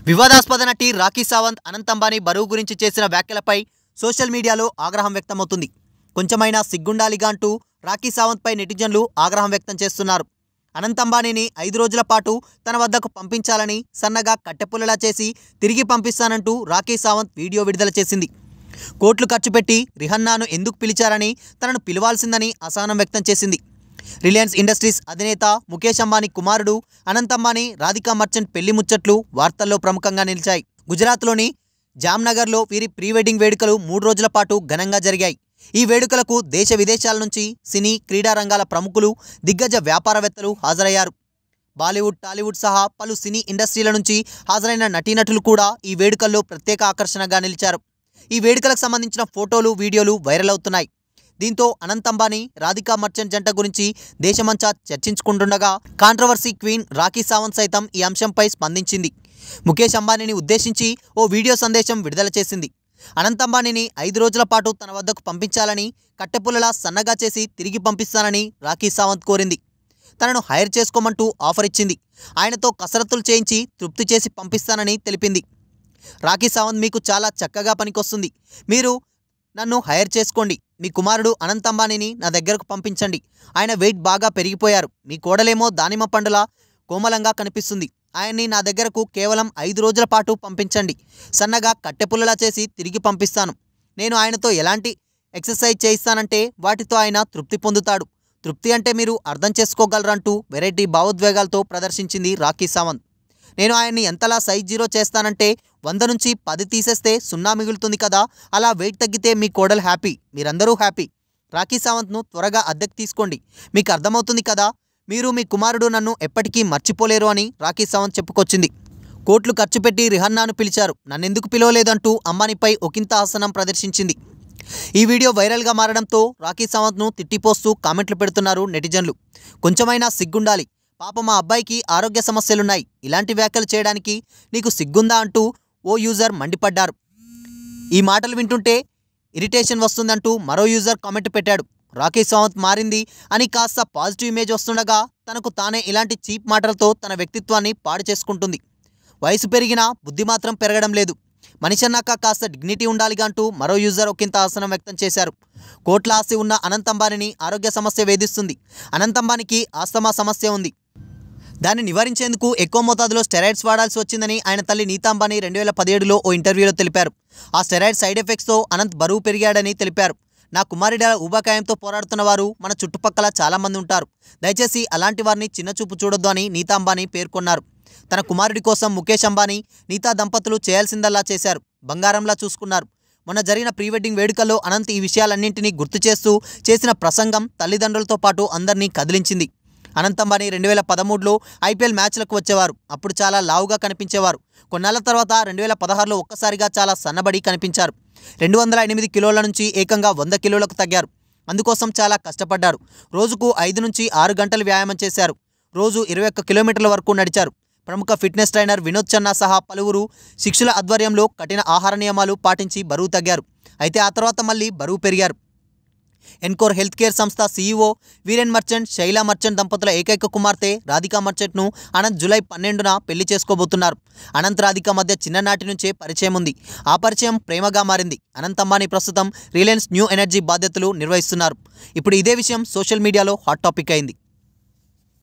వివాదాస్పద నటి రాఖీ సావంత్ అనంత్ అంబానీ బరువు గురించి చేసిన వ్యాఖ్యలపై సోషల్ మీడియాలో ఆగ్రహం వ్యక్తమవుతుంది. కొంచెమైనా సిగ్గుండాలిగా అంటూ రాఖీ సావంత్ పై నెటిజన్లు ఆగ్రహం వ్యక్తం చేస్తున్నారు. అనంత్ అంబానీని 5 రోజుల పాటు తన వద్దకు పంపించాలని సన్నగా కట్టెపుల్లలా చేసి తిరిగి పంపిస్తానంటూ రాఖీ సావంత్ వీడియో విడుదల చేసింది. కోట్లు ఖర్చు పెట్టి రిహన్నాను ఎందుకు పిలిచారని, తనను పిలవాల్సిందని అసహనం వ్యక్తం చేసింది. రిలయన్స్ ఇండస్ట్రీస్ అధినేత ముఖేష్ అంబానీ కుమారుడు అనంత్ అంబానీ రాధికా మర్చెంట్ పెళ్లి ముచ్చట్లు వార్తల్లో ప్రముఖంగా నిలిచాయి. గుజరాత్లోని జామ్నగర్లో వీరి ప్రీ వెడ్డింగ్ వేడుకలు 3 రోజుల పాటు ఘనంగా జరిగాయి. ఈ వేడుకలకు దేశ విదేశాల నుంచి సినీ, క్రీడా రంగాల ప్రముఖులు, దిగ్గజ వ్యాపారవేత్తలు హాజరయ్యారు. బాలీవుడ్, టాలీవుడ్ సహా పలు సినీ ఇండస్ట్రీల నుంచి హాజరైన నటీనటులు కూడా ఈ వేడుకల్లో ప్రత్యేక ఆకర్షణగా నిలిచారు. ఈ వేడుకలకు సంబంధించిన ఫోటోలు, వీడియోలు వైరల్ అవుతున్నాయి. దీంతో అనంత్ అంబానీ, రాధికా మర్చెంట్ జంట గురించి దేశమంతా చర్చించుకుంటుండగా కాంట్రవర్సీ క్వీన్ రాఖీ సావంత్ సైతం ఈ అంశంపై స్పందించింది. ముఖేష్ అంబానీని ఉద్దేశించి ఓ వీడియో సందేశం విడుదల చేసింది. అనంత్ అంబానీని 5 రోజుల పాటు తన వద్దకు పంపించాలని, కట్టెపుల్లలా సన్నగా చేసి తిరిగి పంపిస్తానని రాఖీ సావంత్ కోరింది. తనను హైర్ చేసుకోమంటూ ఆఫర్ ఇచ్చింది. ఆయనతో కసరత్తులు చేయించి తృప్తి చేసి పంపిస్తానని తెలిపింది. రాఖీ సావంత్ మీకు చాలా చక్కగా పనికొస్తుంది. మీరు నన్ను హైర్ చేసుకోండి. మీ కుమారుడు అనంత్ అంబానీని నా దగ్గరకు పంపించండి. ఆయన వెయిట్ బాగా పెరిగిపోయారు. మీ కోడలేమో దానిమ్మ పండులా కోమలంగా కనిపిస్తుంది. ఆయన్ని నా దగ్గరకు కేవలం 5 రోజుల పాటు పంపించండి. సన్నగా కట్టెపుల్లలా చేసి తిరిగి పంపిస్తాను. నేను ఆయనతో ఎలాంటి ఎక్సర్సైజ్ చేయిస్తానంటే వాటితో ఆయన తృప్తి పొందుతాడు. తృప్తి అంటే మీరు అర్థం చేసుకోగలరంటూ వెరైటీ భావోద్వేగాలతో ప్రదర్శించింది రాఖీ సావంత్. నేను ఆయన్ని ఎంతలా సైజ్ 0 చేస్తానంటే 100 నుంచి 10 తీసేస్తే 0 మిగులుతుంది కదా. అలా వెయిట్ తగ్గితే మీ కోడలు హ్యాపీ, మీరందరూ హ్యాపీ. రాఖీ సావంత్ను త్వరగా అద్దెకు తీసుకోండి. మీకు అర్థమవుతుంది కదా. మీరు, మీ కుమారుడు నన్ను ఎప్పటికీ మర్చిపోలేరు అని రాఖీ సావంత్ చెప్పుకొచ్చింది. కోట్లు ఖర్చు పెట్టి రిహన్నాను పిలిచారు, నన్నెందుకు పిలవలేదంటూ అంబానీపై ఒకంత అసహనం ప్రదర్శించింది. ఈ వీడియో వైరల్గా మారడంతో రాఖీ సావంత్ను తిట్టిపోస్తూ కామెంట్లు పెడుతున్నారు నెటిజన్లు. కొంచెమైనా సిగ్గుండాలి, పాప మా అబ్బాయికి ఆరోగ్య సమస్యలున్నాయి, ఇలాంటి వ్యాఖ్యలు చేయడానికి నీకు సిగ్గుందా అంటూ ఓ యూజర్ మండిపడ్డారు. ఈ మాటలు వింటుంటే ఇరిటేషన్ వస్తుందంటూ మరో యూజర్ కామెంట్ పెట్టాడు. రాఖీ సావంత్ మారింది అని కాస్త పాజిటివ్ ఇమేజ్ వస్తుండగా తనకు తానే ఇలాంటి చీప్ మాటలతో తన వ్యక్తిత్వాన్ని పాడు చేసుకుంటుంది. వయసు పెరిగినా బుద్ధి మాత్రం పెరగడం లేదు. మనిషి అన్నాక కాస్త డిగ్నిటీ ఉండాలిగా అంటూ మరో యూజర్ ఒకంత అసహనం వ్యక్తం చేశారు. కోట్ల ఆస్తి ఉన్న అనంత్ అంబానీని ఆరోగ్య సమస్య వేధిస్తుంది. అనంత్ అంబానీకి ఆస్తమా సమస్య ఉంది. దాన్ని నివారించేందుకు ఎక్కువ మోతాదులో స్టెరాయిడ్స్ వాడాల్సి వచ్చిందని ఆయన తల్లి నీతా అంబానీ 2017లో ఓ ఇంటర్వ్యూలో తెలిపారు. ఆ స్టెరాయిడ్ సైడ్ ఎఫెక్ట్స్తో అనంత్ బరువు పెరిగాడని తెలిపారు. నా కుమారుడిలా ఊబకాయంతో పోరాడుతున్న వారు మన చుట్టుపక్కల చాలామంది ఉంటారు. దయచేసి అలాంటి వారిని చిన్నచూపు చూడొద్దు అని నీతా అంబానీ పేర్కొన్నారు. తన కుమారుడి కోసం ముఖేష్ అంబానీ, నీతా దంపతులు చేయాల్సిందల్లా చేశారు. బంగారంలా చూసుకున్నారు. మొన్న జరిగిన ప్రీ వెడ్డింగ్ వేడుకల్లో అనంత్ ఈ విషయాలన్నింటినీ గుర్తు చేస్తూ చేసిన ప్రసంగం తల్లిదండ్రులతో పాటు అందరినీ కదిలించింది. అనంత్ అంబానీ 2013లో IPL మ్యాచ్లకు వచ్చేవారు. అప్పుడు చాలా లావుగా కనిపించేవారు. కొన్నాళ్ల తర్వాత 2016లో ఒక్కసారిగా చాలా సన్నబడి కనిపించారు. 208 కిలోల నుంచి ఏకంగా 100 కిలోలకు తగ్గారు. అందుకోసం చాలా కష్టపడ్డారు. రోజుకు 5 నుంచి 6 గంటలు వ్యాయామం చేశారు. రోజు 21 కిలోమీటర్ల వరకు నడిచారు. ప్రముఖ ఫిట్నెస్ ట్రైనర్ వినోద్ చన్నా సహా పలువురు శిక్షుల ఆధ్వర్యంలో కఠిన ఆహార నియమాలు పాటించి బరువు తగ్గారు. అయితే ఆ తర్వాత మళ్ళీ బరువు పెరిగారు. ఎన్కోర్ హెల్త్ కేర్ సంస్థ CEO Viren merchant, Shaila merchant దంపతుల ఏకైక కుమార్తె రాధికా మర్చెంట్ను అనంత్ జూలై 12న పెళ్లి చేసుకోబోతున్నారు. అనంత్, రాధిక మధ్య చిన్ననాటి నుంచే పరిచయం ఉంది. ఆ పరిచయం ప్రేమగా మారింది. అనంత్ అంబానీ ప్రస్తుతం రిలయన్స్ న్యూ ఎనర్జీ బాధ్యతలు నిర్వహిస్తున్నారు. ఇప్పుడు ఇదే విషయం సోషల్ మీడియాలో హాట్ టాపిక్ అయింది.